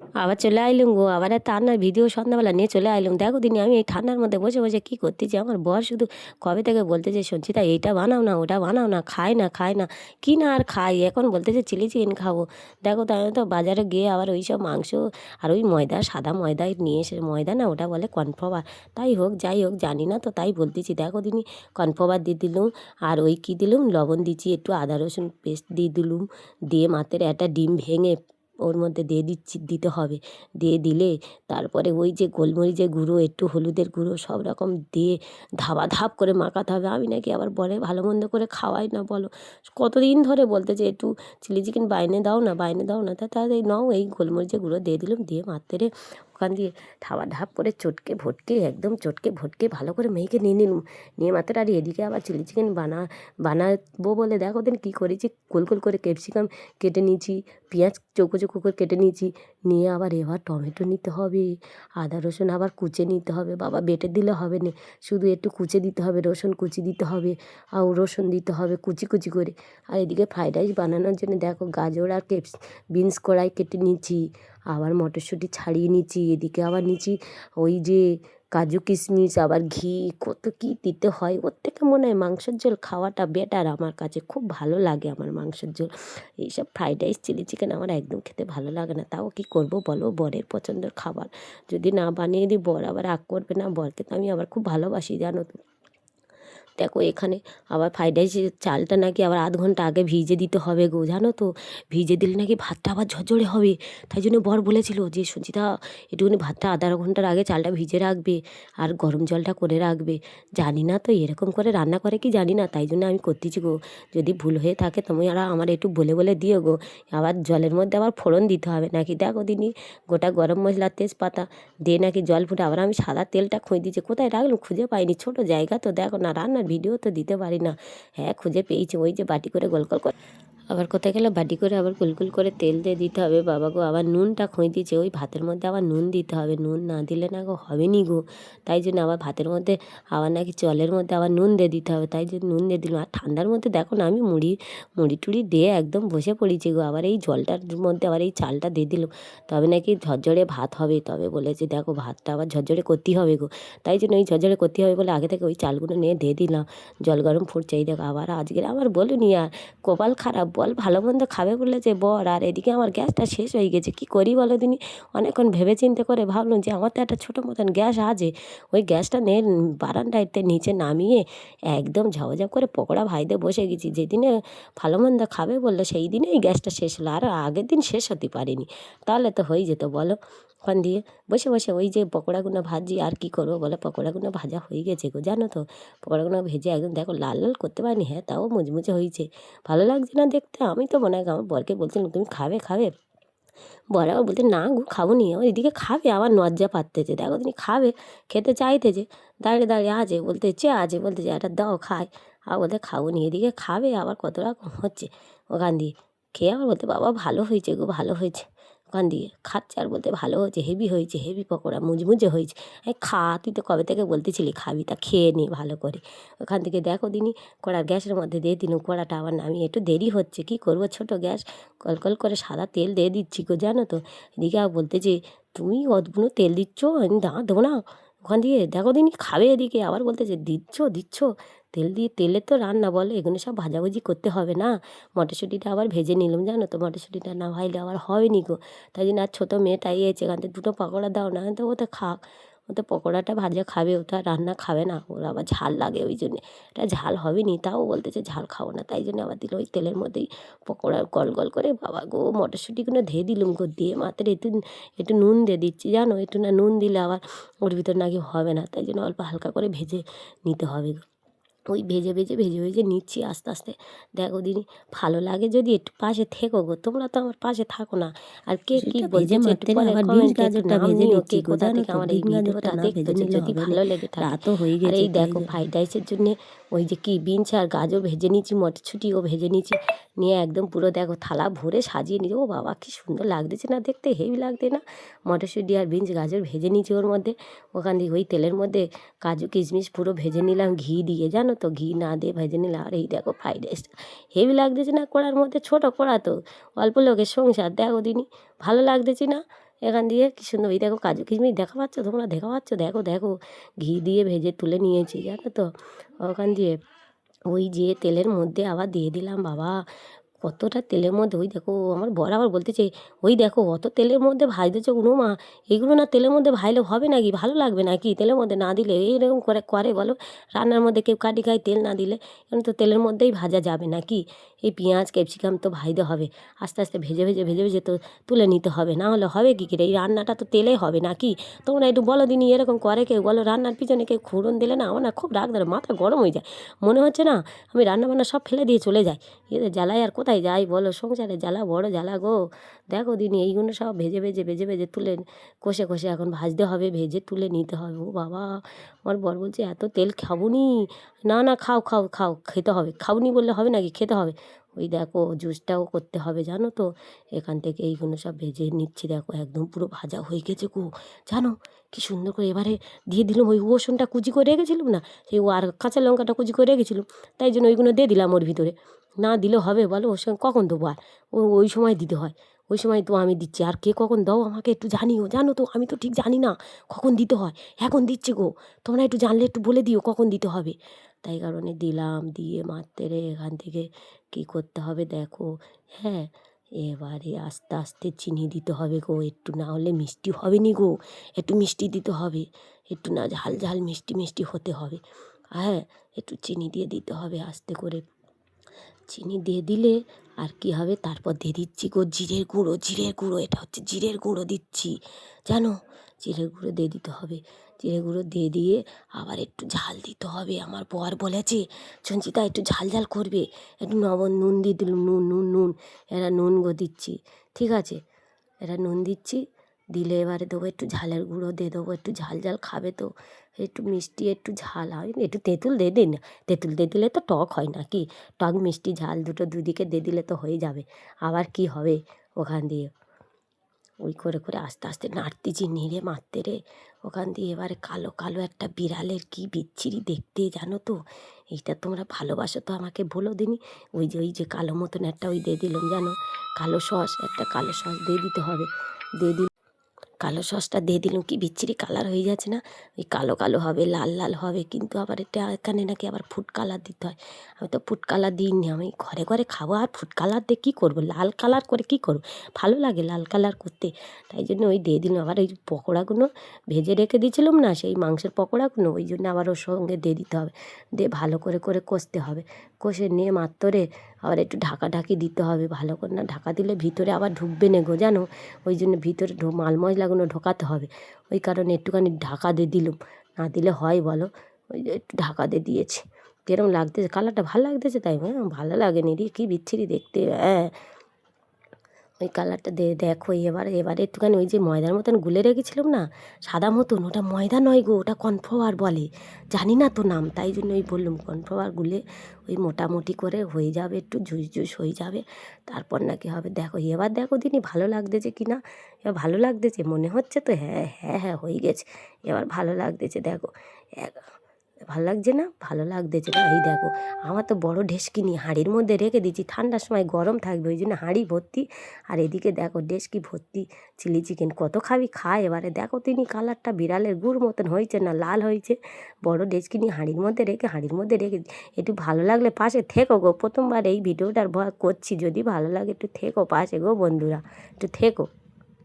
আবার চলে আইলুম গো, আবার একটা রান্নার ভিডিও সন্ধ্যাবেলা নিয়ে চলে আইলুম। দেখো দিনি আমি এই ঠান্ডার মধ্যে বসে বসে কী করতেছি, আমার বর শুধু কবে থেকে বলতেছে সঞ্চিতা এইটা বানাও না, ওটা বানাও না, খাই না খাই না, কি না আর খাই, এখন বলতেছে চিলি চিকেন খাবো। দেখো তো আমি তো বাজারে গিয়ে আবার ওই সব মাংস আর ওই ময়দা, সাদা ময়দায় নিয়ে এসে, ময়দা না ওটা বলে কর্নফ্লাওয়ার, তাই হোক যাই হোক জানি না তো তাই বলতেছি। দেখো দিনি কর্নফ্লাওয়ার দিয়ে দিলুম, আর ওই কী দিলুম, লবণ দিচ্ছি, একটু আদা রসুন পেস্ট দিয়ে দিলুম, দিয়ে মাত্র একটা ডিম ভেঙে ওর মধ্যে দিতে হবে। দিয়ে দিলে তারপরে ওই যে গোলমরিচের গুঁড়ো, একটু হলুদের গুঁড়ো, সব রকম দিয়ে ধাপ করে মাখাতে হবে। আমি নাকি আবার বলে ভালো মন্দ করে খাওয়াই না বলো, কতদিন ধরে বলতেছে একটু চিলি চিকেন বাইনে দাও না, বাইনে দাও না, তা তাহলে নাও এই গোলমরিচের গুঁড়ো দিয়ে দিলাম, দিয়ে মাত্রে ওখান দিয়ে ধাপ করে চটকে ভটকে, একদম চটকে ভটকে ভালো করে মেখে নিয়ে নিলাম। নিয়ে মাত্র আর এদিকে আবার চিলি চিকেন বানাবো বলে দেখো দিন কী করেছি, গোল গোল করে ক্যাপসিকাম কেটে নিয়েছি, পেঁয়াজ চৌকো চৌকো করে কেটে নিয়েছি, নিয়ে আবার এবার টমেটো নিতে হবে, আদা রসুন আবার কুচে নিতে হবে, বাবা বেটে দিলে হবে না, শুধু একটু কুচে দিতে হবে, রসুন কুচি দিতে হবে, আর রসুন দিতে হবে কুচি কুচি করে। আর এদিকে ফ্রাইড রাইস বানানোর জন্য দেখো গাজর আর বিনস কড়াই কেটে নিচ্ছি, আবার মটরশুঁটি ছাড়িয়ে নিচ্ছি, এদিকে আবার নিচ্ছি ওই যে কাজু কিশমিশ, আবার ঘি, কত কী দিতে হয়। ওর থেকে মনে হয় মাংসের ঝোল খাওয়াটা বেটার, আমার কাছে খুব ভালো লাগে আমার মাংসের ঝোল। এইসব ফ্রাইড রাইস চিলি চিকেন আমার একদম খেতে ভালো লাগে না, তাও কি করব বলো, বরের পছন্দের খাবার যদি না বানিয়ে দিই বর আবার রাগ করবে না, বরকে তো আমি আবার খুব ভালোবাসি জানো তো। দেখো এখানে আবার ফ্রাইড রাইসের চালটা নাকি আবার আধ ঘন্টা আগে ভিজে দিতে হবে গো, জানো তো, ভিজে দিলে নাকি ভাতটা আবার ঝরঝরে হবে। তাই জন্য বর বলেছিল যে সঞ্চিতা একটুখানি ভাতটা আধা ঘন্টার আগে চালটা ভিজে রাখবে আর গরম জলটা করে রাখবে। জানি না তো এরকম করে রান্না করে কি জানি না, তাই জন্য আমি করতেছি গো। যদি ভুল হয়ে থাকে তুমি আর আমার একটু বলে দিও গো। আবার জলের মধ্যে আবার ফোড়ন দিতে হবে নাকি, দেখো দিনি গোটা গরম মশলা তেজপাতা দিয়ে নাকি জল ফুটে, আবার আমি সাদা তেলটা খুঁজে দিচ্ছি, কোথায় রাখলাম খুঁজে পাইনি, ছোটো জায়গা তো দেখো না, রান্নার ভিডিও তো দিতে পারি না। হ্যাঁ খুঁজে পেয়েছি, ওই যে বাটি করে গোল গোল করে, আবার কোথায় গেলে বাটি করে আবার গুলগুল করে তেল দিয়ে দিতে হবে। বাবা গো আবার নুনটা খুঁজে দিয়েছে, ওই ভাতের মধ্যে আবার নুন দিতে হবে, নুন না দিলে না গো হবে নি গো। তাই জন্য আবার ভাতের মধ্যে আবার নাকি জলের মধ্যে আবার নুন দিয়ে দিতে হবে, তাই জন্য নুন দিয়ে দিলাম। আর ঠান্ডার মধ্যে দেখো না আমি মুড়ি মুড়ি টুড়ি দিয়ে একদম বসে পড়েছি গো, আবার এই জলটার মধ্যে আবার এই চালটা দিয়ে দিলাম, তবে নাকি ঝরঝরে ভাত হবে। তবে বলেছে দেখো ভাতটা আবার ঝরঝরে করতেই হবে গো, তাই জন্য ওই ঝরঝরে করতে হবে বলে আগে থেকে ওই চালগুলো নিয়ে দিয়ে দিলাম। জল গরম ফুটছে, এই দেখো আবার আজকের আমার বলুনি আর কপাল খারাপ বল, ভালো মন্দ খাবে বলেছে বর, আর এদিকে আমার গ্যাসটা শেষ হয়ে গেছে, কি করি বলো দিনি। অনেকক্ষণ ভেবে চিন্তে করে ভাবলাম যে আমার তো একটা ছোটো মতন গ্যাস আছে, ওই গ্যাসটা নিয়ে বারান্দাতে নিচে নামিয়ে একদম ঝাপঝাপ করে পকোড়া ভাইতে বসে গেছি। যেদিনে ভালো মন্দ খাবে বললো সেই দিনেই গ্যাসটা শেষ হলো, আর আগের দিন শেষ হতে পারেনি, তাহলে তো হয়ে যেত বলো। ওখান দিয়ে বসে বসে ওই যে পকোড়াগুলো ভাজি, আর কি করবো বলো, পকোড়াগুলো ভাজা হয়ে গেছে গো, জানো তো, পকোড়াগুলো ভেজে একদম দেখো লাল লাল করতে পারিনি, হ্যাঁ তাও মুচমুচে হয়েছে, ভালো লাগছে না দেখতে। আমি তো মনে হয় আমার বরকে বলছিলাম তুমি খাবে খাবে, বর আবার বলতে না গো খাবো নি, আমার এদিকে খাবে আবার লজ্জা পাততেছে, দেখো তুমি খাবে, খেতে চাইতেছে, দাঁড়িয়ে দাঁড়িয়ে আছে বলতেছে এটা দাও খায়, আর বলতে খাবো নি, এদিকে খাবে আবার কত রকম হচ্ছে। ওখান দিয়ে খেয়ে আবার বলতে বাবা ভালো হয়েছে গো ভালো হয়েছে, ওখান দিয়ে খাচ্ছে আর বলতে ভালো হয়েছে, হেভি হয়েছে, হেভি পকোড়া মুচমুচে হয়েছে। এই খা, তুই তো কবে থেকে বলতেছিলি খাবি, তা খেয়ে নি ভালো করে। ওখান থেকে দেখো দিনি কড়া গ্যাসের মধ্যে দিয়ে দিলাম, কড়াটা আবার নামিয়ে, একটু দেরি হচ্ছে কি করবো, ছোটো গ্যাস, কল করে সাদা তেল দিয়ে দিচ্ছি গো, জানো তো। এদিকে আর বলতেছে তুমি অতগুলো তেল দিচ্ছ, আমি দেবো না। ওখান দিয়ে দেখো দিনি খাবে, এদিকে আবার বলতেছে দিচ্ছ তেল দিয়ে, তেলের তো রান্না বলে, এগুলো সব ভাজাভুজি করতে হবে না। মটরশুঁটিটা আবার ভেজে নিলাম, জানো তো, মটরশুঁটিটা না ভাজলে আবার হবে নি গো। তাই জন্য আর ছোটো মেয়েটা এসেছে, এখান থেকে দুটো পকোড়া দাও না, তো ও তো খাক, ও তো পকোড়াটা ভাজা খাবে, ও তো আর রান্না খাবে না, ওর আবার ঝাল লাগে, ওই জন্যে এটা ঝাল হবে নি, তাও বলতেছে ঝাল খাবো না, তাই জন্য আবার দিল ওই তেলের মধ্যেই পকোড়া গল করে। বাবা গো মটরশুঁটিগুলো ধেয়ে দিলুম গো, দিয়ে মাত্র একটু একটু নুন দিয়ে দিচ্ছি, জানো, একটু না নুন দিলে আবার ওর ভিতর নাকি হবে না, তাই জন্য অল্প হালকা করে ভেজে নিতে হবে গো। ওই ভেজে নিচ্ছি আস্তে আস্তে। দেখো দিদি ভালো লাগে যদি একটু পাশে থেকো গো, তোমরা তো আমার পাশে থাকো না। আর কে কি বলতেছে একটু পরে কমেন্টে একটু নাম নিও, কে কোথা থেকে আমার এই ভিডিওটা দেখতেছে, যদি ভালো লেগে থাকে। আর এই দেখো ফ্রাইড রাইসের জন্যে ওই যে কি বিনস আর গাজর ভেজে নিচ্ছি, মটরশুঁটিও ভেজে নিচ্ছি, নিয়ে একদম পুরো দেখো থালা ভরে সাজিয়ে নিচ্ছি। ও বাবা কি সুন্দর লাগতেছে না দেখতে, হেভি লাগতে না। মটরশুঁটি আর বিনস গাজর ভেজে নিচ্ছি ওর মধ্যে, ওখান দিয়ে ওই তেলের মধ্যে কাজু কিশমিশ পুরো ভেজে নিলাম ঘি দিয়ে, জানো তো, ঘি না দিয়ে ভেজে নিলাম। আর এই দেখো ফ্রাইড রাইসটা হেভি লাগতেছে না, কড়ার মধ্যে, ছোটো কড়া তো, অল্প লোকের সংসার, দেখো দিনি ভালো লাগতেছে না? এখান দিয়ে কী সুন্দর এই দেখো কাজু কিশমিশ দেখা পাচ্ছ তোমরা? দেখা পাচ্ছ? দেখো দেখো ঘি দিয়ে ভেজে তুলে নিয়েছি জানো তো। ওখান দিয়ে ওই যে তেলের মধ্যে আবার দিয়ে দিলাম বাবা কতটা তেলের মধ্যে। ওই দেখো আমার বর আবার বলতেছে ওই দেখো অত তেলের মধ্যে ভাজতেছো উনো মা, এইগুলো না তেলের মধ্যে ভাজলে হবে নাকি, ভালো লাগবে নাকি তেলের মধ্যে না দিলে? এইরকম করে করে বলো রান্নার মধ্যে কেউ কাটি খায় তেল না দিলে? এখন তো তেলের মধ্যেই ভাজা যাবে নাকি? এই পেঁয়াজ ক্যাপসিকাম তো ভাজতে হবে, আস্তে আস্তে ভেজে ভেজে ভেজে ভেজে তো তুলে নিতে হবে, না হলে হবে কী করে? এই রান্নাটা তো তেলে হবে নাকি? তোমরা একটু বলো দিনই এরকম করে কেউ? বলো রান্নার পিছনে কেউ ফোড়ন দিলে না আমার না খুব রাগ ধরে, মাথা গরম হয়ে যায়, মনে হচ্ছে না আমি রান্নাবান্না সব ফেলে দিয়ে চলে যাই। এদের জ্বালায় আর কোথায় যাই বলো? সংসারে জ্বালা বড় জ্বালা গো। দেখো দিনি এইগুলো সব ভেজে ভেজে ভেজে ভেজে তুলে কষে কষে এখন ভাজতে হবে, ভেজে তুলে নিতে হবে। ও বাবা আমার বর বলছে এত তেল খাবো নি। না না খাও খাও খাও, খেতে হবে, খাওনি বললে হবে নাকি, খেতে হবে। ওই দেখো জুসটাও করতে হবে জানো তো। এখান থেকে এইগুলো সব ভেজে নিচ্ছি, দেখো একদম পুরো ভাজা হয়ে গেছে গো জানো কি সুন্দর করে। এবারে দিয়ে দিলাম ওই রসুনটা কুচি করে রেখেছিলাম না, সেই আর কাঁচা লঙ্কাটা কুচি করে রেখেছিলাম, তাই জন্য ওইগুলো দিয়ে দিলাম ওর ভিতরে। না দিলে হবে বলো? ওর সঙ্গে কখন দেবো আর? ওই সময় দিতে হয়, ওই সময় তো আমি দিচ্ছি। আর কে কখন দাও আমাকে একটু জানিও, জানো তো আমি তো ঠিক জানি না কখন দিতে হয়। এখন দিচ্ছি গো, তোমরা একটু জানলে একটু বলে দিও কখন দিতে হবে। তাই কারণে দিলাম, দিয়ে মারতে রে এখান থেকে কী করতে হবে দেখো। হ্যাঁ এবারে আস্তে আস্তে চিনি দিতে হবে গো একটু, না হলে মিষ্টি হবে নি গো। একটু মিষ্টি দিতে হবে, একটু না ঝাল ঝাল মিষ্টি মিষ্টি হতে হবে। হ্যাঁ একটু চিনি দিয়ে দিতে হবে আস্তে করে। চিনি দিয়ে দিলে আর কি হবে, তারপর দিয়ে দিচ্ছি গো জিরের গুঁড়ো। জিরের গুঁড়ো, এটা হচ্ছে জিরের গুঁড়ো দিচ্ছি জানো। জিরের গুঁড়ো দিয়ে দিতে হবে, জিরে গুঁড়ো দিয়ে দিয়ে আবার একটু ঝাল দিতে হবে। আমার বর বলেছে সঞ্চিতা একটু ঝাল ঝাল করবে, একটু নুন দিয়ে দিলাম, নুন নুন নুন। এরা নুন গো দিচ্ছি, ঠিক আছে এরা নুন দিচ্ছি। দিলে এবারে দেবো একটু ঝালের গুঁড়ো দিয়ে দেবো, একটু ঝাল ঝাল খাবে তো, একটু মিষ্টি একটু ঝাল হয়, একটু তেঁতুল দিয়ে দিন। তেঁতুল দিয়ে দিলে তো টক হয় নাকি, টক মিষ্টি ঝাল দুটো দুদিকে দিয়ে দিলে তো হয়ে যাবে। আবার কি হবে ওখান দিয়ে ওই করে করে আস্তে আস্তে নাড়তেছি, নেড়ে মারতে রে ওখান দিয়ে। এবারে কালো কালো একটা বিড়ালের কি বিচ্ছিরি দেখতে জানো তো। এইটা তোমরা ভালোবাসো তো আমাকে বলো দিনি। ওই যে কালো মতন একটা ওই দিয়ে দিলাম জানো, কালো সস, একটা কালো সস দিয়ে দিতে হবে। দিয়ে দিল কালো সসটা দিয়ে দিলাম, কি বিচ্ছিরি কালার হয়ে যাচ্ছে না? ওই কালো কালো হবে, লাল লাল হবে, কিন্তু আবার এটা এখানে নাকি আবার ফুড কালার দিতে হয়। আমি তো ফুড কালার দিইনি, আমি ঘরে ঘরে খাবো আর ফুড কালার দিয়ে কী করবো? লাল কালার করে কী করবো? ভালো লাগে লাল কালার করতে, তাই জন্য ওই দিয়ে দিলাম। আবার ওই পকোড়াগুলো ভেজে রেখে দিয়েছিলাম না, সেই মাংসের পকোড়াগুলো, ওই জন্য আবার ওর সঙ্গে দিয়ে দিতে হবে। দিয়ে ভালো করে করে কষতে হবে, কষে নিয়ে মাত্রে আবার একটু ঢাকাঢাকি দিতে হবে ভালো করে, না ঢাকা দিলে ভিতরে আবার ঢুকবে না গো জানো। ওই জন্য ভিতরে মাল মশলাগুলো ঢোকাতে হবে, ওই কারণে একটুখানি ঢাকা দিয়ে দিলুম। না দিলে হয় বলো? ওই যে একটু ঢাকা দিয়ে দিয়েছি। কীরকম লাগতেছে কালারটা? ভালো লাগতেছে তাই? হ্যাঁ ভালো লাগেনি রে, কী বিচ্ছিরি দেখতে। হ্যাঁ ওই কালারটা দিয়ে দেখো। এবারে একটুখানি ওই যে ময়দার মতন গুলে রেখেছিলাম না, সাদা মতন, ওটা ময়দা নয় গো, ওটা কর্নফ্লাওয়ার বলে, জানি না তো নাম, তাই জন্য ওই বললাম কর্নফ্লাওয়ার গুলে ওই মোটামুটি করে হয়ে যাবে, একটু ঝুস ঝুস হয়ে যাবে, তারপর নাকি হবে। দেখো এবার দেখো দিনি ভালো লাগতেছে কি না। এবার ভালো লাগতেছে মনে হচ্ছে তো, হ্যাঁ হ্যাঁ হ্যাঁ হয়ে গেছে, এবার ভালো লাগতেছে দেখো। ভালো লাগছে না? ভালো লাগতেছে না? এই দেখো আমার তো বড় ঢেসকি নিয়ে হাঁড়ির মধ্যে রেখে দিচ্ছি, ঠান্ডার সময় গরম থাকবে ওই জন্য হাঁড়ি ভর্তি। আর এদিকে দেখো ডেসকি ভর্তি চিলি চিকেন, কত খাবি খা। এবারে দেখো তিনি কালারটা বিড়ালের গুড় মতন হয়েছে না লাল হয়েছে। বড় ডেসকি নিয়ে হাঁড়ির মধ্যে রেখে একটু ভালো লাগলে পাশে থেকো গো। প্রথমবার এই ভিডিওটার ভয় করছি, যদি ভালো লাগে একটু থেকো পাশে গো বন্ধুরা, একটু থেকো।